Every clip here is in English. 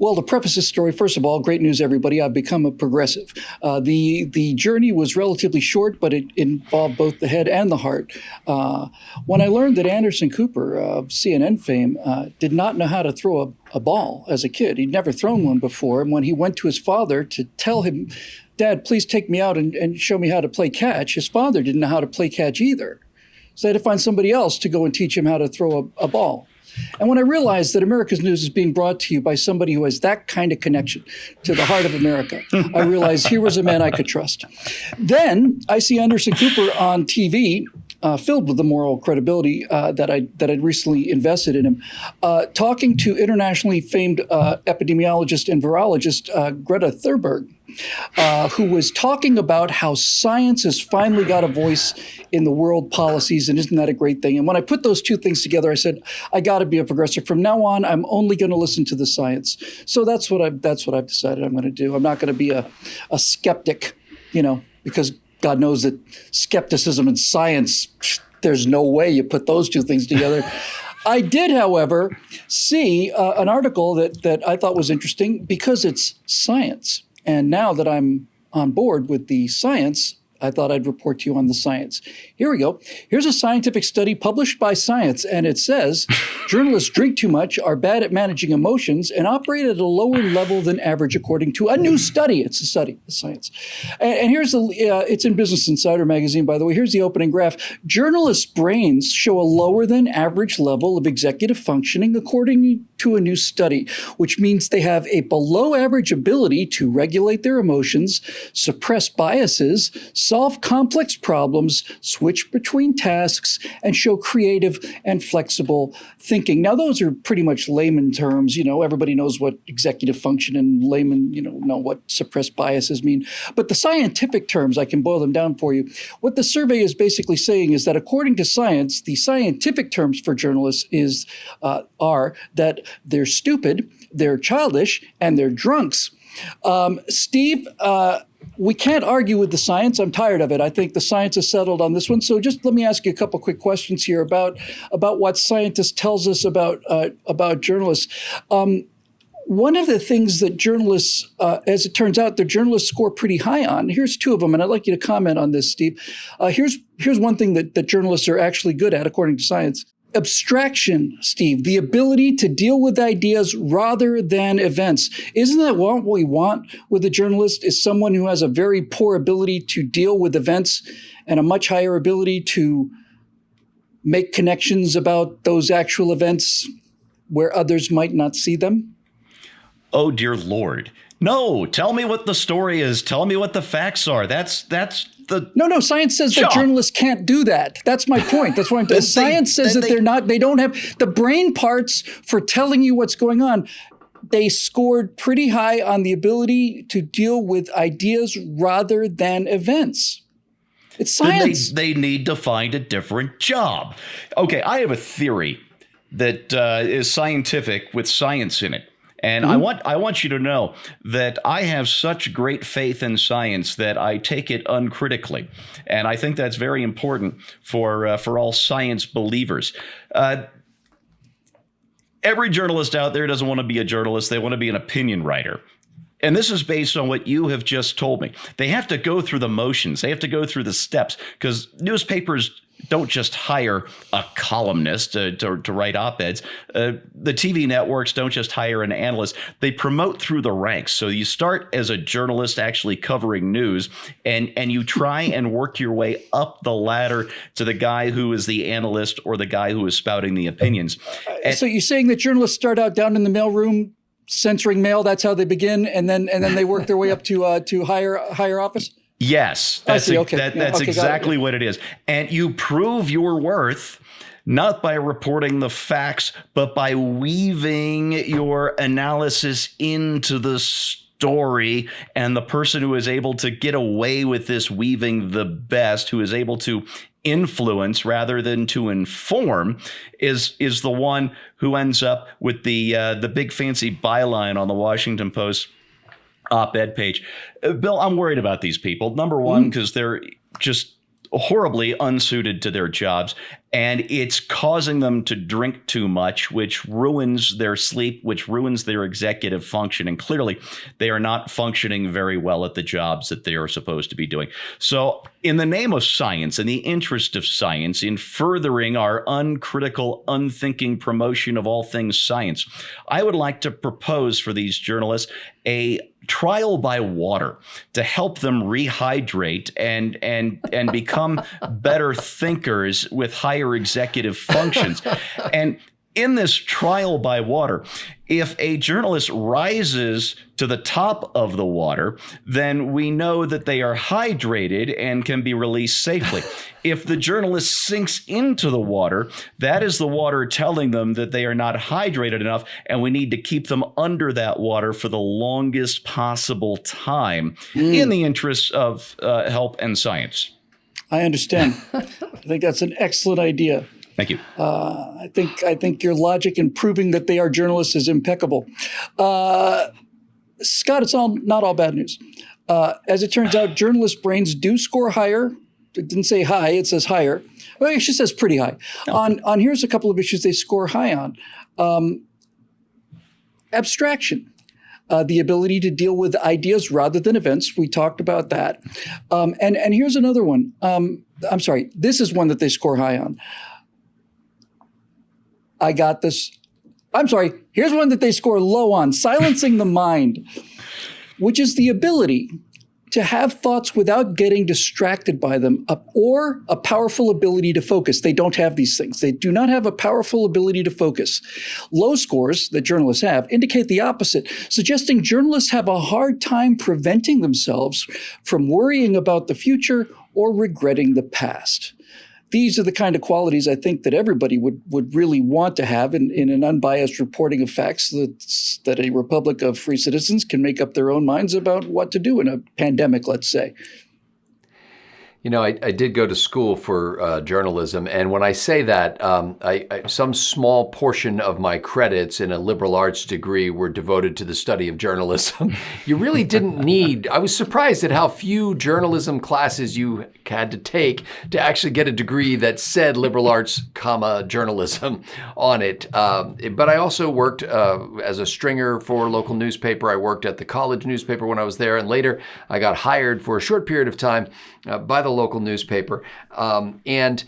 Well, to preface this story, first of all, great news, everybody. I've become a progressive. The journey was relatively short, but it involved both the head and the heart. When I learned that Anderson Cooper of CNN fame did not know how to throw a ball as a kid, he'd never thrown one before, and when he went to his father to tell him, "Dad, please take me out and show me how to play catch," his father didn't know how to play catch either. So they had to find somebody else to go and teach him how to throw a ball. And when I realized that America's News is being brought to you by somebody who has that kind of connection to the heart of America, I realized here was a man I could trust. Then I see Anderson Cooper on TV, filled with the moral credibility that I'd recently invested in him, talking to internationally famed epidemiologist and virologist Greta Thunberg, who was talking about how science has finally got a voice in the world policies, and isn't that a great thing? And when I put those two things together, I said, I got to be a progressive. From now on, I'm only going to listen to the science. So that's what I've decided I'm going to do. I'm not going to be a skeptic, because God knows that skepticism and science, there's no way you put those two things together. I did, however, see an article that I thought was interesting because it's science. And now that I'm on board with the science, I thought I'd report to you on the science. Here we go. Here's a scientific study published by Science, and it says journalists drink too much, are bad at managing emotions, and operate at a lower level than average, according to a new study. It's a study, it's science. And here's it's in Business Insider magazine, by the way. Here's the opening graph. Journalists' brains show a lower than average level of executive functioning, according to a new study, which means they have a below average ability to regulate their emotions, suppress biases, solve complex problems, switch between tasks, and show creative and flexible thinking. Now, those are pretty much layman terms. Everybody knows what executive function and layman, know what suppressed biases mean. But the scientific terms, I can boil them down for you. What the survey is basically saying is that according to science, the scientific terms for journalists are that they're stupid, they're childish, and they're drunks. Steve, we can't argue with the science. I'm tired of it. I think the science is settled on this one. So just let me ask you a couple quick questions here about what scientists tells us about journalists. One of the things that journalists, as it turns out, the journalists score pretty high on. Here's two of them, and I'd like you to comment on this, Steve. Here's one thing that journalists are actually good at, according to science. Abstraction, Steve, the ability to deal with ideas rather than events. Isn't that what we want with a journalist, is someone who has a very poor ability to deal with events and a much higher ability to make connections about those actual events where others might not see them? Oh, dear Lord. No, tell me what the story is. Tell me what the facts are. That's No, science says that journalists can't do that. That's my point. That's why I'm saying. Science says that they don't have the brain parts for telling you what's going on. They scored pretty high on the ability to deal with ideas rather than events. It's science. They need to find a different job. Okay, I have a theory that is scientific with science in it. And I want you to know that I have such great faith in science that I take it uncritically. And I think that's very important for all science believers. Every journalist out there doesn't want to be a journalist. They want to be an opinion writer. And this is based on what you have just told me. They have to go through the motions. They have to go through the steps, because newspapers don't just hire a columnist to write op-eds. The TV networks don't just hire an analyst. They promote through the ranks. So you start as a journalist actually covering news, and you try and work your way up the ladder to the guy who is the analyst or the guy who is spouting the opinions. So you're saying that journalists start out down in the mailroom censoring mail? That's how they begin, and then they work their way up to higher office? Yes, that's exactly what it is. And you prove your worth not by reporting the facts, but by weaving your analysis into the story. And the person who is able to get away with this weaving the best, who is able to influence rather than to inform, is the one who ends up with the big fancy byline on the Washington Post op-ed page. Bill, I'm worried about these people. Number one, because they're just horribly unsuited to their jobs. And it's causing them to drink too much, which ruins their sleep, which ruins their executive function. And clearly, they are not functioning very well at the jobs that they are supposed to be doing. So in the name of science, in the interest of science, in furthering our uncritical, unthinking promotion of all things science, I would like to propose for these journalists a trial by water to help them rehydrate and become better thinkers with higher executive functions. And in this trial by water, if a journalist rises to the top of the water, then we know that they are hydrated and can be released safely. If the journalist sinks into the water, that is the water telling them that they are not hydrated enough, and we need to keep them under that water for the longest possible time in the interests of help and science. I understand. I think that's an excellent idea. Thank you. I think your logic in proving that they are journalists is impeccable. Scott, it's not all bad news. As it turns out, journalist brains do score higher. It didn't say high, it says higher. Well, it actually says pretty high. Oh. On here's a couple of issues they score high on. Abstraction. The ability to deal with ideas rather than events. We talked about that. And here's another one. I'm sorry, this is one that they score high on. I got this. I'm sorry. Here's one that they score low on, silencing the mind, which is the ability to have thoughts without getting distracted by them, or a powerful ability to focus. They don't have these things. They do not have a powerful ability to focus. Low scores that journalists have indicate the opposite, suggesting journalists have a hard time preventing themselves from worrying about the future or regretting the past. These are the kind of qualities I think that everybody would really want to have in an unbiased reporting of facts that a republic of free citizens can make up their own minds about what to do in a pandemic, let's say. You know, I did go to school for journalism, and when I say that, some small portion of my credits in a liberal arts degree were devoted to the study of journalism. You really didn't need, I was surprised at how few journalism classes you had to take to actually get a degree that said liberal arts, journalism on it. But I also worked as a stringer for a local newspaper. I worked at the college newspaper when I was there, and later I got hired for a short period of time by the local newspaper, and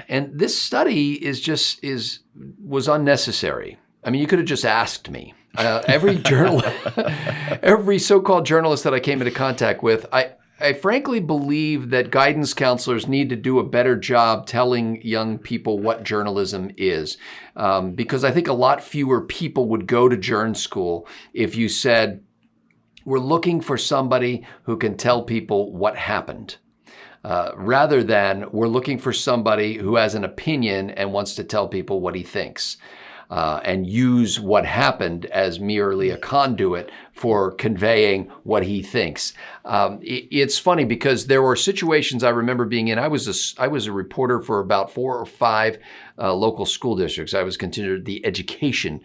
this study was unnecessary. I mean, you could have just asked me. Every so-called journalist that I came into contact with, I frankly believe that guidance counselors need to do a better job telling young people what journalism is, because I think a lot fewer people would go to journ school if you said, we're looking for somebody who can tell people what happened, rather than we're looking for somebody who has an opinion and wants to tell people what he thinks, and use what happened as merely a conduit for conveying what he thinks. It's funny because there were situations I remember being in. I was a reporter for about 4 or 5 local school districts. I was considered the education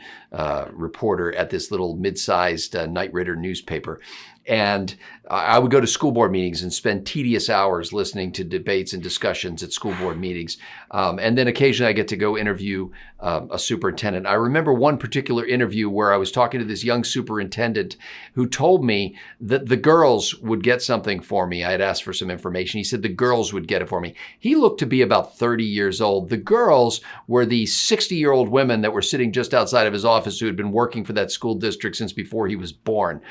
reporter at this little mid-sized Knight Ridder newspaper. And I would go to school board meetings and spend tedious hours listening to debates and discussions at school board meetings. And then occasionally I get to go interview a superintendent. I remember one particular interview where I was talking to this young superintendent who told me that the girls would get something for me. I had asked for some information. He said the girls would get it for me. He looked to be about 30 years old. The girls were the 60-year-old women that were sitting just outside of his office who had been working for that school district since before he was born.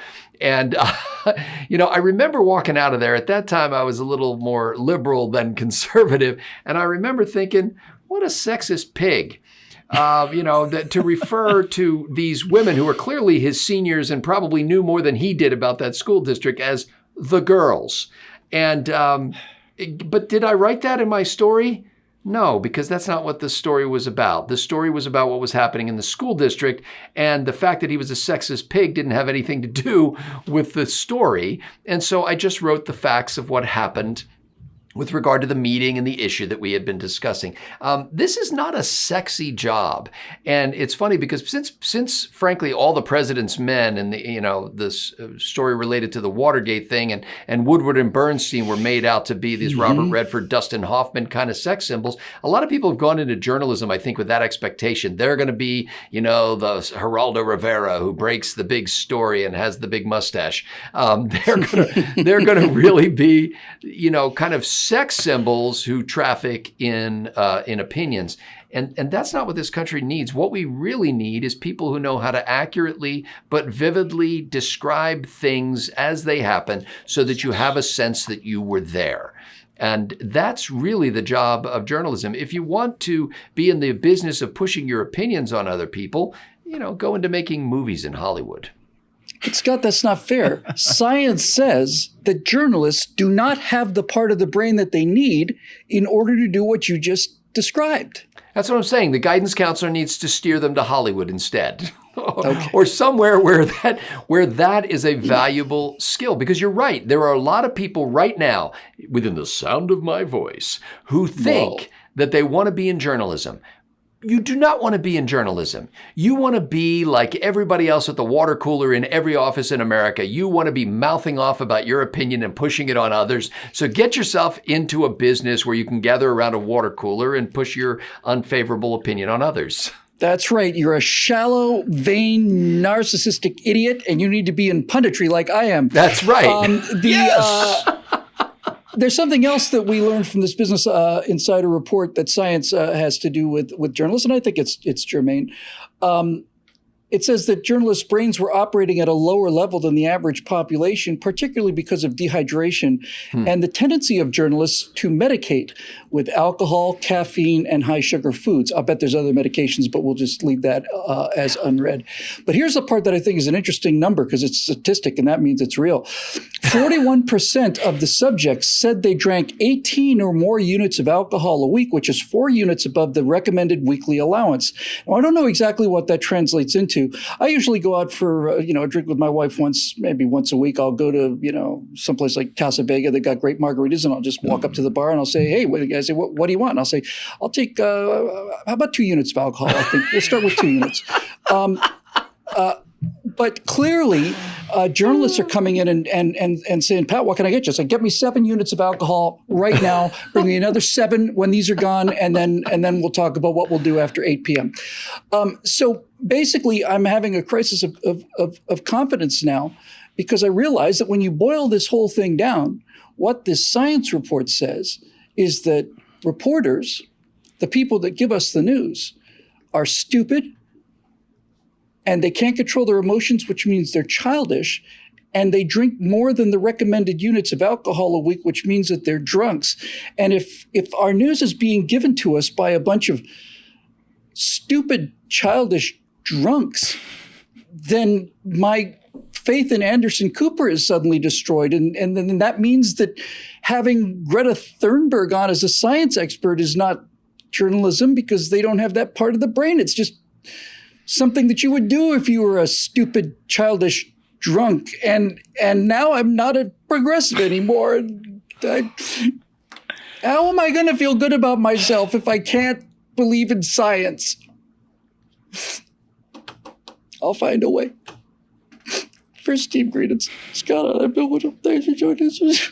And, I remember walking out of there. At that time, I was a little more liberal than conservative. And I remember thinking, what a sexist pig. To refer to these women who were clearly his seniors and probably knew more than he did about that school district as the girls. And, but did I write that in my story? No, because that's not what the story was about. The story was about what was happening in the school district, and the fact that he was a sexist pig didn't have anything to do with the story. And so I just wrote the facts of what happened with regard to the meeting and the issue that we had been discussing. This is not a sexy job. And it's funny because since frankly, all the president's men and this story related to the Watergate thing and Woodward and Bernstein were made out to be these Robert Redford, Dustin Hoffman kind of sex symbols, a lot of people have gone into journalism, I think, with that expectation. They're going to be, the Geraldo Rivera who breaks the big story and has the big mustache. They're going to really be, kind of sex symbols who traffic in opinions. And that's not what this country needs. What we really need is people who know how to accurately but vividly describe things as they happen so that you have a sense that you were there. And that's really the job of journalism. If you want to be in the business of pushing your opinions on other people, go into making movies in Hollywood. But Scott, that's not fair. Science says that journalists do not have the part of the brain that they need in order to do what you just described. That's what I'm saying. The guidance counselor needs to steer them to Hollywood instead. Or somewhere where that is a valuable skill. Because you're right. There are a lot of people right now, within the sound of my voice, who think that they want to be in journalism. You do not want to be in journalism. You want to be like everybody else at the water cooler in every office in America. You want to be mouthing off about your opinion and pushing it on others. So get yourself into a business where you can gather around a water cooler and push your unfavorable opinion on others. That's right. You're a shallow, vain, narcissistic idiot, and you need to be in punditry like I am. That's right. Yes! There's something else that we learned from this Business Insider report that science has to do with journalists, and I think it's germane. It says that journalists' brains were operating at a lower level than the average population, particularly because of dehydration and the tendency of journalists to medicate with alcohol, caffeine, and high sugar foods. I'll bet there's other medications, but we'll just leave that as unread. But here's the part that I think is an interesting number because it's a statistic and that means it's real. 41% of the subjects said they drank 18 or more units of alcohol a week, which is 4 units above the recommended weekly allowance. Now, I don't know exactly what that translates into. I usually go out for a drink with my wife maybe once a week. I'll go to someplace like Casa Vega that got great margaritas, and I'll just walk up to the bar and I'll say, "Hey, what do you guys say? What do you want?" And I'll say, "I'll take how about 2 units of alcohol? I think we'll start with 2 units." But clearly, journalists are coming in and saying, "Pat, what can I get you?" So get me 7 units of alcohol right now. Bring me another 7 when these are gone, and then we'll talk about what we'll do after 8 p.m. So basically, I'm having a crisis of confidence now because I realize that when you boil this whole thing down, what this science report says is that reporters, the people that give us the news, are stupid, and they can't control their emotions, which means they're childish, and they drink more than the recommended units of alcohol a week, which means that they're drunks. And if our news is being given to us by a bunch of stupid, childish drunks, then my faith in Anderson Cooper is suddenly destroyed. And then that means that having Greta Thunberg on as a science expert is not journalism because they don't have that part of the brain. It's just something that you would do if you were a stupid, childish drunk. And now I'm not a progressive anymore. How am I going to feel good about myself if I can't believe in science? I'll find a way. First team greetings. Scott, I'm Bill Whittle. Thanks for joining us.